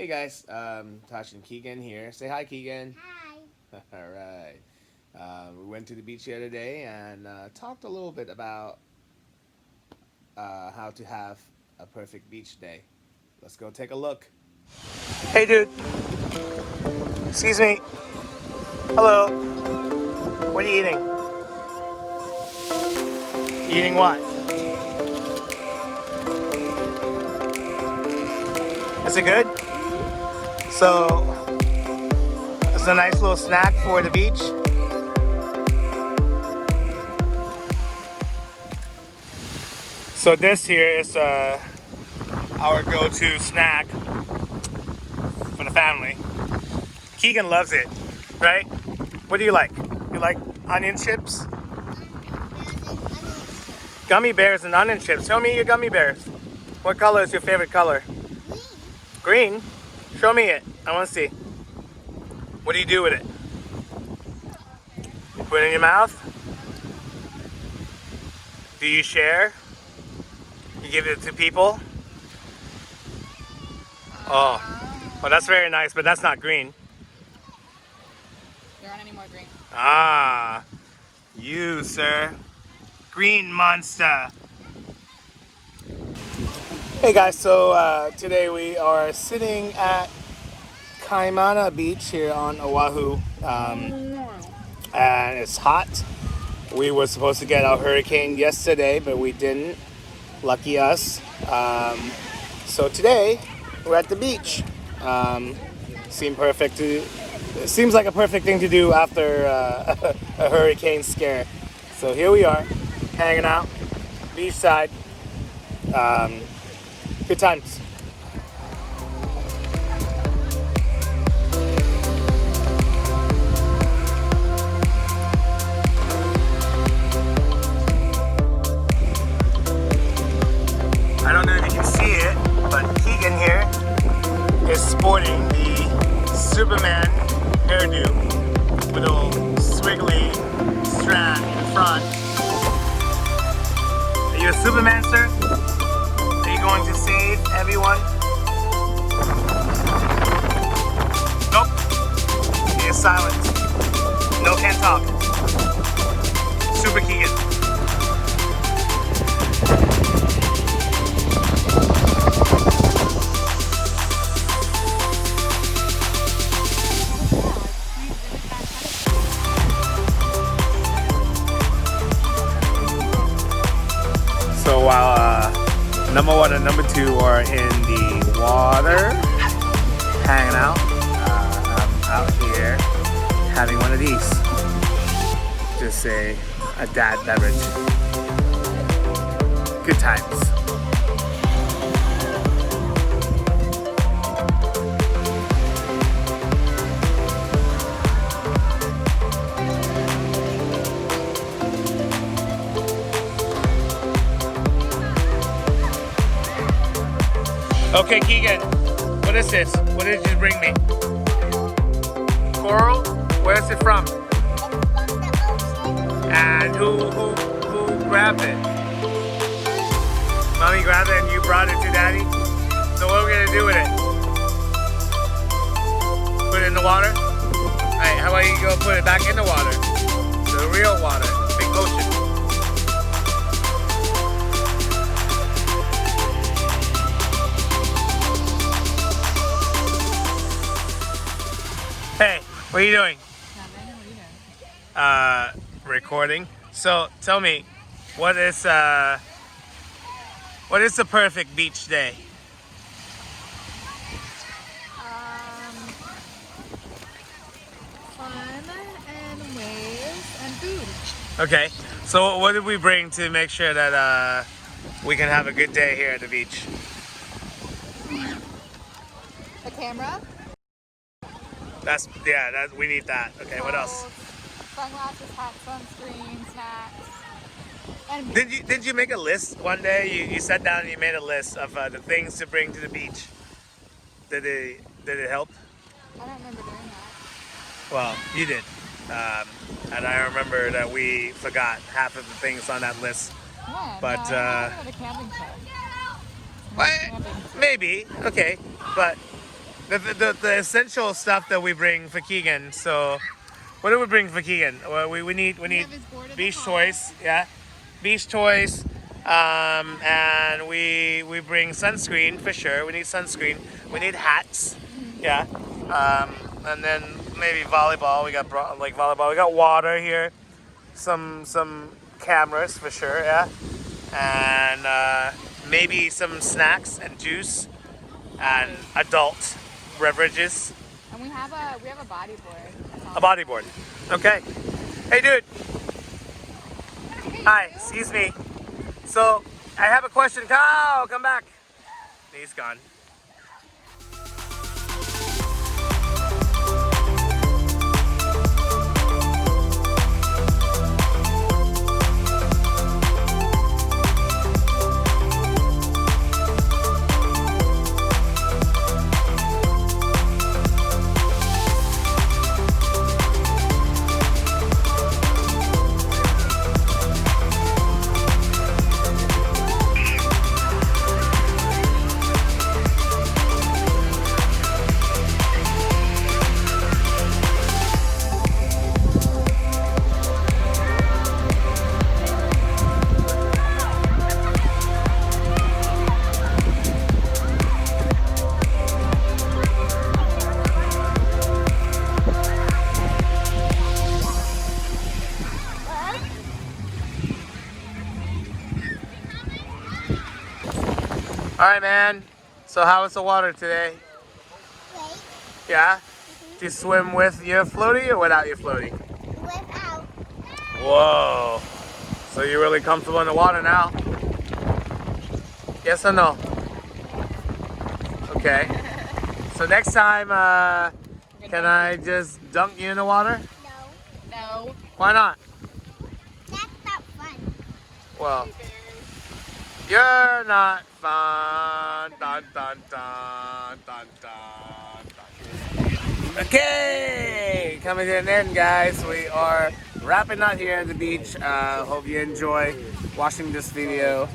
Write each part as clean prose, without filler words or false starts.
Hey guys, Tosh and Keegan here. Say hi, Keegan. Hi. All right. We went to the beach the other day and talked a little bit about how to have a perfect beach day. Let's go take a look. Hey, dude. Excuse me. Hello. What are you eating? Eating what? Is it good? So, it's a nice little snack for the beach. So this here is our go-to snack for the family. Keegan loves it, right? What do you like? You like onion chips? Gummy bears and onion chips. Show me your gummy bears. What color is your favorite color? Green? Show me it. I want to see. What do you do with it? You put it in your mouth? Do you share? You give it to people? Oh, well, that's very nice, but that's not green. There aren't any more green. Ah, you, sir. Green monster. Hey guys, so today we are sitting at Kaimana Beach here on Oahu, and it's hot. We were supposed to get our hurricane yesterday, but we didn't. Lucky us. So today we're at the beach. It seems like a perfect thing to do after a hurricane scare. So here we are, hanging out, beachside. Good times. I don't know if you can see it, but Keegan here is sporting the Superman hairdo with a little swiggly strand in front. Are you a Superman, sir? Are you going to save everyone? Nope. He is silent. No, can't talk. Super Keegan. So while number one and number two are in the water, hanging out, I'm out here having one of these. Just a dad beverage. Good times. Okay, Keegan, what is this? What did you bring me? Coral? Where's it from? And who grabbed it? Mommy grabbed it and you brought it to Daddy? So what are we gonna do with it? Put it in the water? Alright, how about you go put it back in the water? The real water, big ocean. Hey, what are you doing? Nothing. What are you doing? Recording. So tell me, what is the perfect beach day? Fun and waves and food. Okay, so what did we bring to make sure that we can have a good day here at the beach? A camera. We need that. Okay, what else? Sunglasses, hat, sunscreen, snacks. And Did you make a list one day? You sat down and you made a list of the things to bring to the beach. Did it help? I don't remember doing that. Well, you did. And I remember that we forgot half of the things on that list. When? But, no, I went on a camping trip. Maybe, okay, but the essential stuff that we bring for Keegan. So, what do we bring for Keegan? Well, we need have his board in the beach car. toys, yeah, beach toys, and we bring sunscreen for sure. We need sunscreen. We need hats, yeah, and then maybe volleyball. We got like volleyball. We got water here, some cameras for sure, yeah, and maybe some snacks and juice and adult beverages. And we have a bodyboard. A bodyboard. Okay. Hey, dude. Hey, Hi. you. Excuse me. So, I have a question. Kyle, come back. He's gone. All right, man. So, how was the water today? Great. Yeah? Do you swim with your floaty or without your floaty? Without. Whoa. So you're really comfortable in the water now? Yes or no? Okay. So next time, can I just dunk you in the water? No. No. Why not? That's not fun. Well, you're not fun. Dun, dun, dun, dun, dun, dun. Okay, coming to an end, guys. We are wrapping up here at the beach. Hope you enjoy watching this video.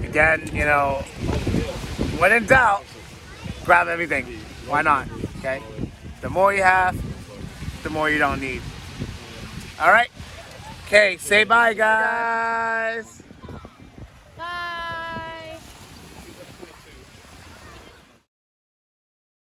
Again, you know, when in doubt, grab everything. Why not? Okay? The more you have, the more you don't need. All right? Okay, say bye, guys.